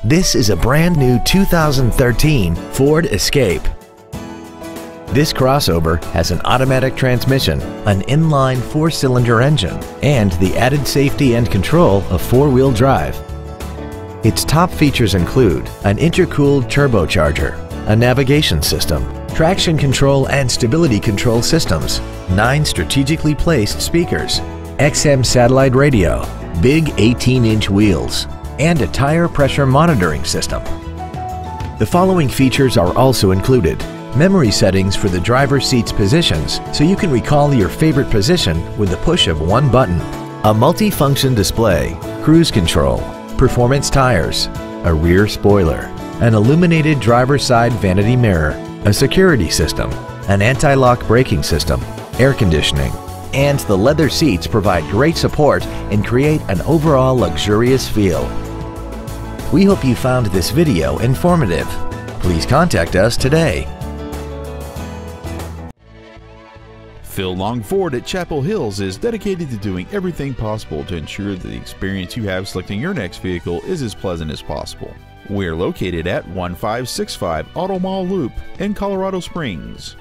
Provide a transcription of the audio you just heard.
This is a brand new 2013 Ford Escape. This crossover has an automatic transmission, an inline 4-cylinder engine, and the added safety and control of 4-wheel drive. Its top features include an intercooled turbocharger, a navigation system, traction control and stability control systems, 9 strategically placed speakers, XM satellite radio, big 18-inch wheels, and a tire pressure monitoring system. The following features are also included: memory settings for the driver's seat's positions so you can recall your favorite position with the push of one button, a multi-function display, cruise control, performance tires, a rear spoiler, an illuminated driver's side vanity mirror, a security system, an anti-lock braking system, air conditioning, and the leather seats provide great support and create an overall luxurious feel. We hope you found this video informative. Please contact us today. Phil Long Ford at Chapel Hills is dedicated to doing everything possible to ensure that the experience you have selecting your next vehicle is as pleasant as possible. We're located at 1565 Auto Mall Loop in Colorado Springs.